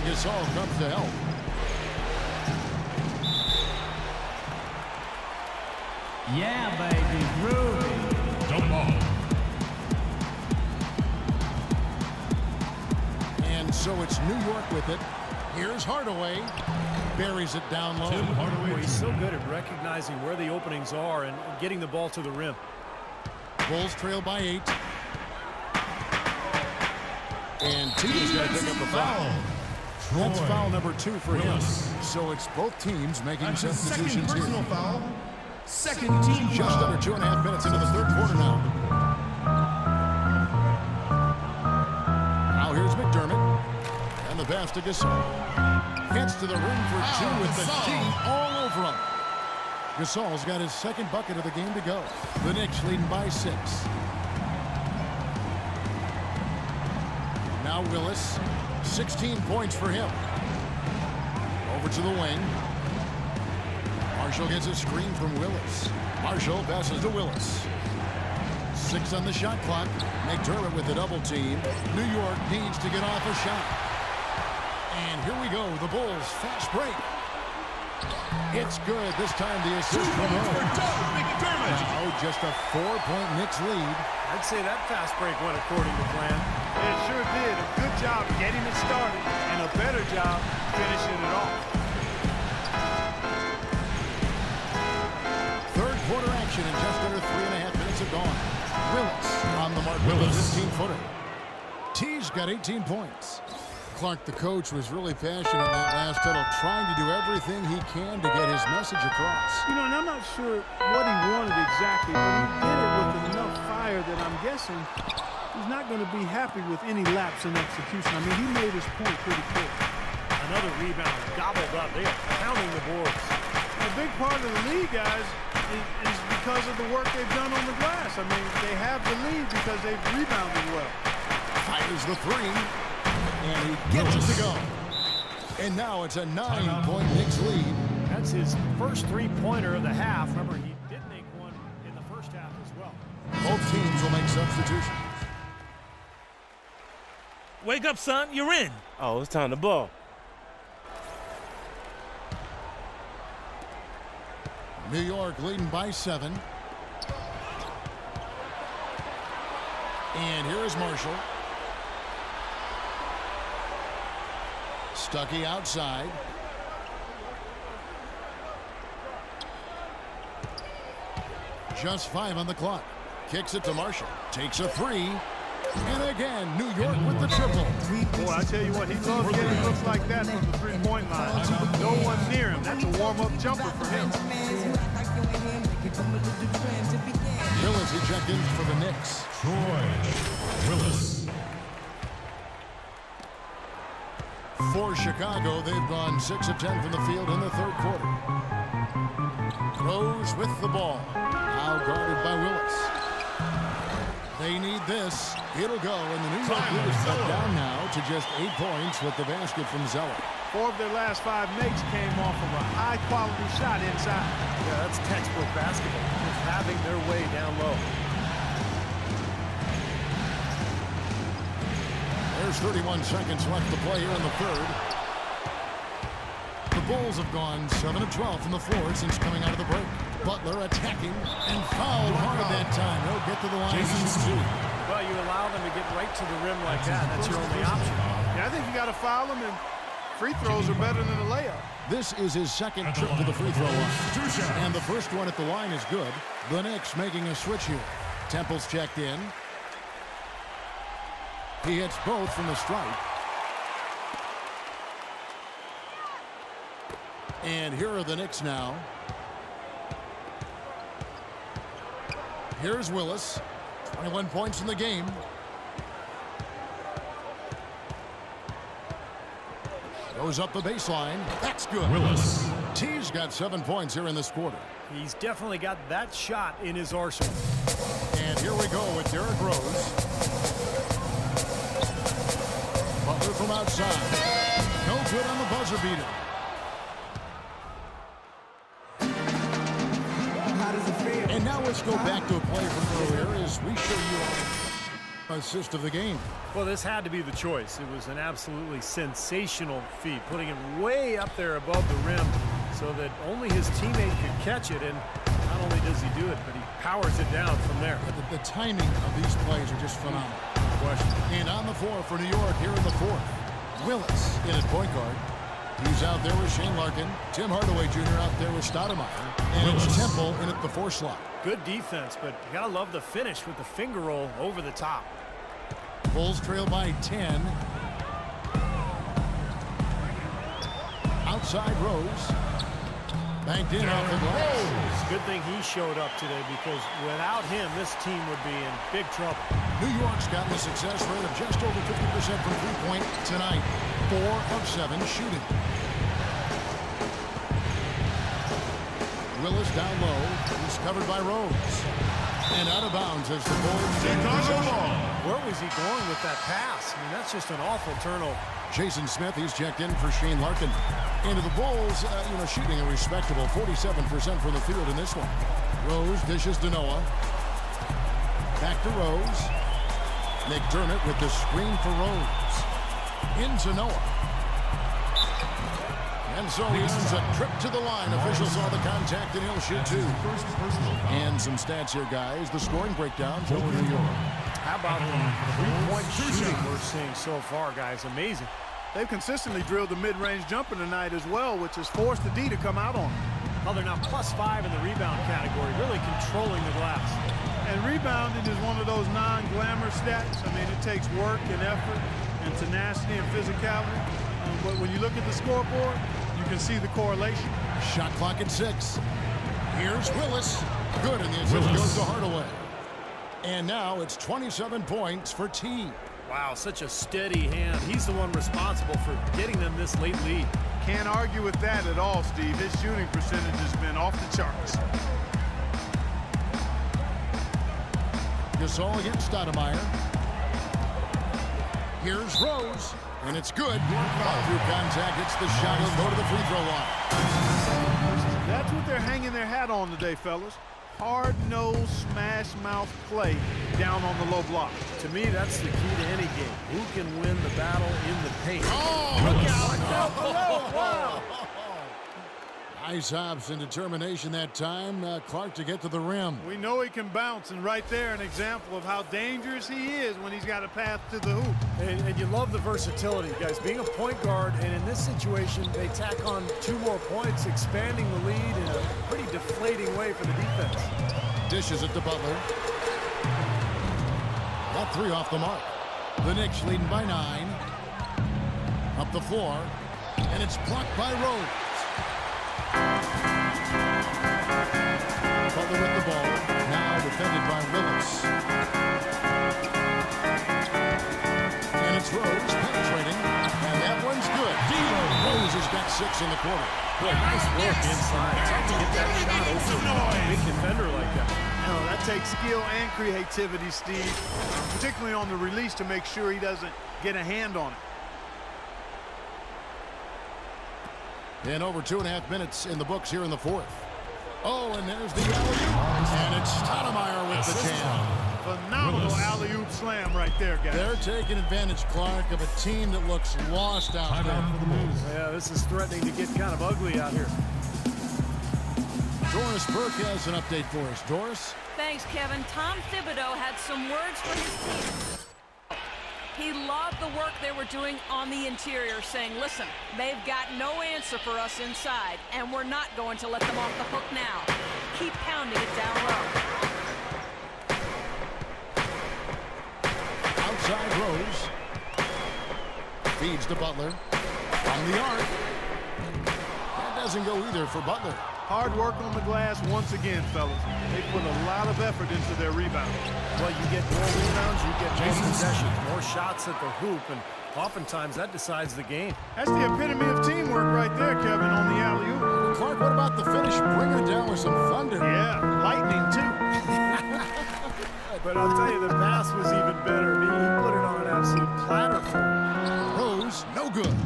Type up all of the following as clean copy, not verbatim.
And Gasol comes to help. Yeah, baby, groovy. Jump ball. And so it's New York with it. Here's Hardaway. Buries it down low. Tim Hardaway. Well, he's so good at recognizing where the openings are and getting the ball to the rim. Bulls trail by 8. And Tito's going to pick up the foul. That's foul number 2 for him. So it's both teams making substitutions here. Personal foul. Second team foul. Just under 2.5 minutes into the third quarter now. Now here's McDermott. And the pass to Gasol. Gets to the rim for 2 with the G all over him. Gasol's got his second bucket of the game to go. The Knicks leading by 6. Now Willis. 16 points for him. Over to the wing. Marshall gets a screen from Willis. Marshall passes to Willis. 6 on the shot clock. McDermott with the double team. New York needs to get off a shot. And here we go. The Bulls fast break. It's good. This time the assist from Rose. Now just a 4-point Knicks lead. I'd say that fast break went according to plan. It sure did. A good job getting it started and a better job finishing it off. Third quarter action in just under 3.5 minutes of gone. Willis on the mark with a 15-footer. T's got 18 points. Clark, the coach, was really passionate in that last huddle, trying to do everything he can to get his message across. You know, and I'm not sure what he wanted exactly, but he did it with enough fire that I'm guessing he's not going to be happy with any lapse in execution. I mean, he made his point pretty clear. Another rebound gobbled up. They are pounding the boards. A big part of the lead, guys, is because of the work they've done on the glass. I mean, they have the lead because they've rebounded well. Fires the 3. And he gets it to go. And now it's a 9-point Knicks lead. That's his first three-pointer of the half. Remember, he did make one in the first half as well. Both teams will make substitutions. Wake up, son. You're in. Oh, it's time to ball. New York leading by 7. And here is Marshall. Stuckey outside. Just 5 on the clock. Kicks it to Marshall. Takes a 3. And again, New York with the triple. Boy, I tell you what, he loves getting looks like that from the three-point line. No one near him. That's a warm-up jumper for him. Willis, he checked in for the Knicks. Troy Willis. For Chicago, they've gone 6 of 10 from the field in the third quarter. Rose with the ball. Now guarded by Willis. They need this. It'll go, and the New York leaders cut down now to just 8 points with the basket from Zeller. 4 of their last 5 makes came off of a high-quality shot inside. Yeah, that's textbook basketball. Just having their way down low. There's 31 seconds left to play here in the third. The Bulls have gone 7 of 12 from the floor since coming out of the break. Butler attacking and fouled hard that time. He'll get to the line. Well, you allow them to get right to the rim like that. That's your only option. Yeah, I think you got to foul him, and free throws are better than a layup. This is his second trip to the free throw line. And the first one at the line is good. The Knicks making a switch here. Temple's checked in. He hits both from the stripe. And here are the Knicks now. Here's Willis. 21 points in the game. Goes up the baseline. That's good. Willis. T's got 7 points here in this quarter. He's definitely got that shot in his arsenal. And here we go with Derrick Rose. Butler from outside. No good on the buzzer beater. And now let's go back to a play from earlier as we show you assist of the game. Well, this had to be the choice. It was an absolutely sensational feat, putting it way up there above the rim so that only his teammate could catch it. And not only does he do it, but he powers it down from there. But the timing of these plays are just phenomenal. No question. And on the floor for New York here in the fourth, Willis in at point guard. He's out there with Shane Larkin. Tim Hardaway Jr. out there with Stoudemire. And it's Temple in at the 4 slot. Good defense, but you gotta love the finish with the finger roll over the top. Bulls trail by 10. Outside Rose. Banked in off the glass. It's a good thing he showed up today, because without him, this team would be in big trouble. New York's gotten a success rate of just over 50% from three-point tonight. 4 of 7 shooting. Willis down low. He's covered by Rose. And out of bounds as the Bulls take possession. Where was he going with that pass? I mean, that's just an awful turnover. Jason Smith, he's checked in for Shane Larkin. Into the Bulls, shooting a respectable 47% from the field in this one. Rose dishes to Noah. Back to Rose. McDermott with the screen for Rose. Into Noah. And so he earns a trip to the line. Officials saw the contact and he'll shoot 2. And some stats here, guys. The scoring breakdown for New York. How about the three-point shooting we're seeing so far, guys? Amazing. They've consistently drilled the mid-range jumper tonight as well, which has forced the D to come out on them. Well, they're now +5 in the rebound category, really controlling the glass. And rebounding is one of those non-glamour stats. I mean, it takes work and effort and tenacity and physicality. But when you look at the scoreboard, you can see the correlation. Shot clock at 6. Here's Willis. Good, and the assist goes to Hardaway. And now it's 27 points for T. Wow, such a steady hand. He's the one responsible for getting them this late lead. Can't argue with that at all, Steve. His shooting percentage has been off the charts. Gasol against Stoudemire. Here's Rose, and it's good. Through contact, it's the shot. He'll go to the free throw line. That's what they're hanging their hat on today, fellas. Hard-nosed, smash-mouth play down on the low block. To me, that's the key to any game. Who can win the battle in the paint? Wow. Nice hops and determination that time. Clark to get to the rim. We know he can bounce, and right there an example of how dangerous he is when he's got a path to the hoop. And you love the versatility, guys. Being a point guard, and in this situation, they tack on 2 more points, expanding the lead in a pretty deflating way for the defense. Dishes it to Butler. Got 3 off the mark. The Knicks leading by 9. Up the floor, and it's blocked by Rose. Butler with the ball, now defended by Willis. And it's Rose penetrating, and that one's good. Rose has got 6 in the quarter. Boy, nice work inside. It's hard to get that shot open. A big defender like that. That takes skill and creativity, Steve, particularly on the release to make sure he doesn't get a hand on it. And over 2.5 minutes in the books here in the fourth. Oh, and there's the alley-oop. And it's Stoudemire with the jam. Phenomenal alley-oop slam right there, guys. They're taking advantage, Clark, of a team that looks lost out there. Yeah, this is threatening to get kind of ugly out here. Doris Burke has an update for us. Doris? Thanks, Kevin. Tom Thibodeau had some words for his team. He loved the work they were doing on the interior, saying, listen, they've got no answer for us inside, and we're not going to let them off the hook now. Keep pounding it down low. Outside Rose. Feeds to Butler. On the arc. That doesn't go either for Butler. Hard work on the glass once again, fellas. They put a lot of effort into their rebound. Well, you get more rebounds, you get more possessions, more shots at the hoop, and oftentimes that decides the game. That's the epitome of teamwork right there, Kevin, on the alley-oop. Clark, what about the finish? Bring her down with some thunder. Yeah, lightning, too. But I'll tell you, the pass was even better. He put it on an absolute platter for him. Rose, no good.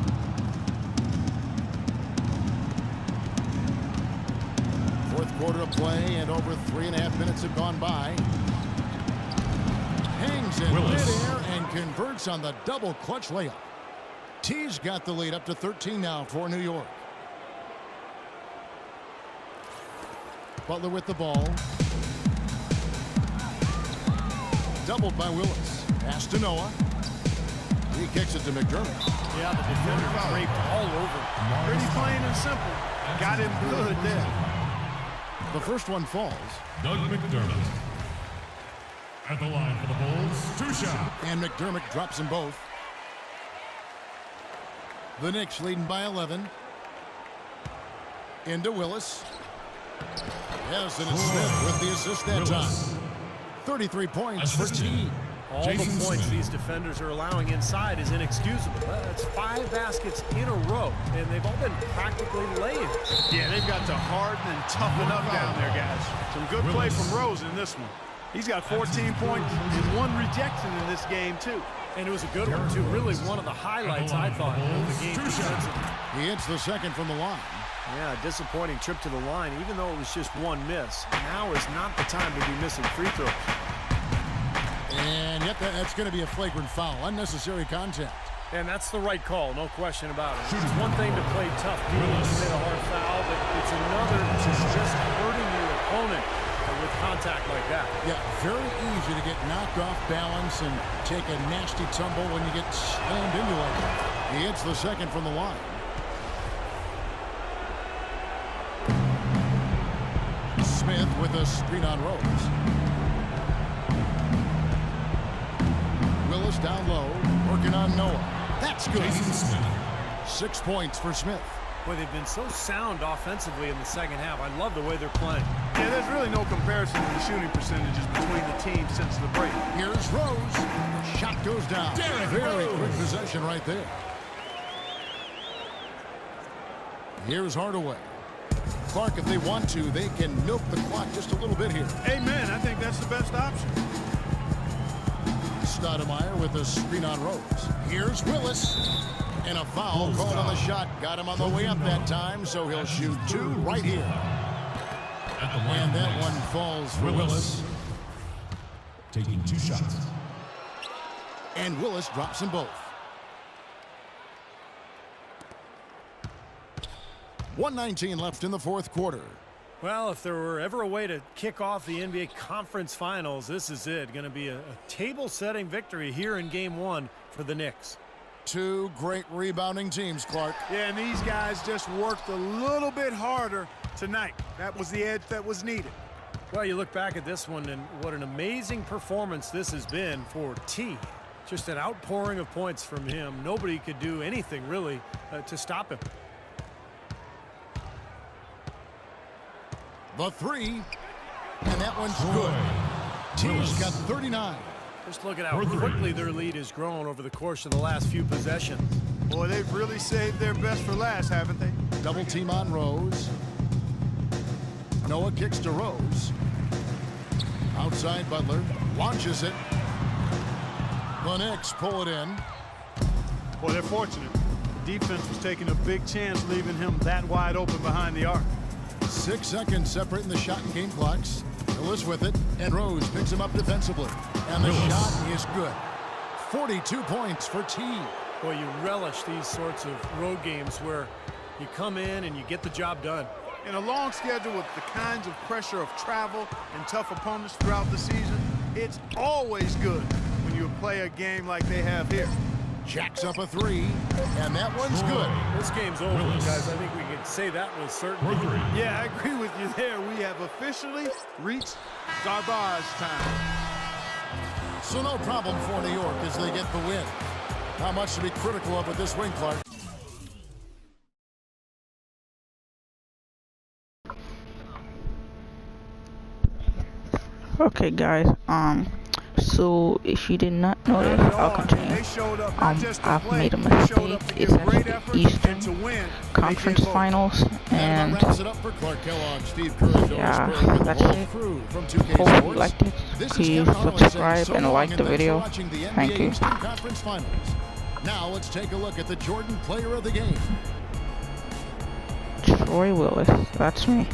Fourth quarter of play, and over 3.5 minutes have gone by. Hangs Is in Willis. midair and converts on the double clutch layup. T's got the lead up to 13 now for New York. Butler with the ball. Doubled by Willis. Pass to Noah. He kicks it to McDermott. Yeah, the defender draped all over. Pretty plain and simple. Got him good there. The first one falls. Doug McDermott. At the line for the Bulls, 2 shots. And McDermott drops them both. The Knicks leading by 11. Into Willis. Yes, and it's Smith with the assist that time. 33 points for T. All the points these defenders are allowing inside is inexcusable. That's 5 baskets in a row, and they've all been practically laying. Yeah, they've got to harden and toughen up down there, guys. Some good play from Rose in this one. He's got 14 points and 1 rejection in this game, too. And it was a good one, too. Really one of the highlights, I thought, of the game. He hits the second from the line. Yeah, disappointing trip to the line, even though it was just 1 miss. Now is not the time to be missing free throws. And yet that's going to be a flagrant foul. Unnecessary contact. And that's the right call, no question about it. It's one thing to play tough D and commit a hard foul, but it's another to just hurting your opponent with contact like that. Yeah, very easy to get knocked off balance and take a nasty tumble when you get slammed into it. He hits the second from the line. Smith with a screen on Rose. Willis down low, working on Noah. That's good. 6 points for Smith. Boy, they've been so sound offensively in the second half. I love the way they're playing. Yeah, there's really no comparison to the shooting percentages between the teams since the break. Here's Rose. The shot goes down. Very quick possession right there. Here's Hardaway. Clark, if they want to, they can milk the clock just a little bit here. Amen. I think that's the best option. Stoudemire with a screen on Rose. Here's Willis. And a foul called on the shot. Got him on the way up that time, so he'll shoot 2 right here. And that one falls for Willis. Taking 2 shots. And Willis drops them both. 1:19 left in the fourth quarter. Well, if there were ever a way to kick off the NBA Conference Finals, this is it. Going to be a table-setting victory here in Game 1 for the Knicks. 2 great rebounding teams, Clark. Yeah, and these guys just worked a little bit harder tonight. That was the edge that was needed. Well, you look back at this one, and what an amazing performance this has been for T. Just an outpouring of points from him. Nobody could do anything, really, to stop him. The 3, and that one's good. T's got 39. Just look at how quickly their lead has grown over the course of the last few possessions. Boy, they've really saved their best for last, haven't they? Double team on Rose. Noah kicks to Rose. Outside Butler. Launches it. The Knicks pull it in. Boy, they're fortunate. The defense was taking a big chance leaving him that wide open behind the arc. 6 seconds separating the shot and game clocks. Willis with it, and Rose picks him up defensively. And the shot is good. 42 points for T. Boy, you relish these sorts of road games where you come in and you get the job done. In a long schedule with the kinds of pressure of travel and tough opponents throughout the season, it's always good when you play a game like they have here. Jacks up a 3, and that one's good. This game's over, guys. I think we can say that with certainty. Yeah, I agree with you there. We have officially reached garbage time. So no problem for New York as they get the win. How much to be critical of with this win, Clark? Okay, guys, so if you did not know this, I'll continue. I've made a mistake. It's actually the Eastern Conference Finals, and yeah, that's it. Hope you liked it. Please subscribe and like the video. Thank you. Now let's take a look at the Jordan Player of the Game. Srry Willis, that's me.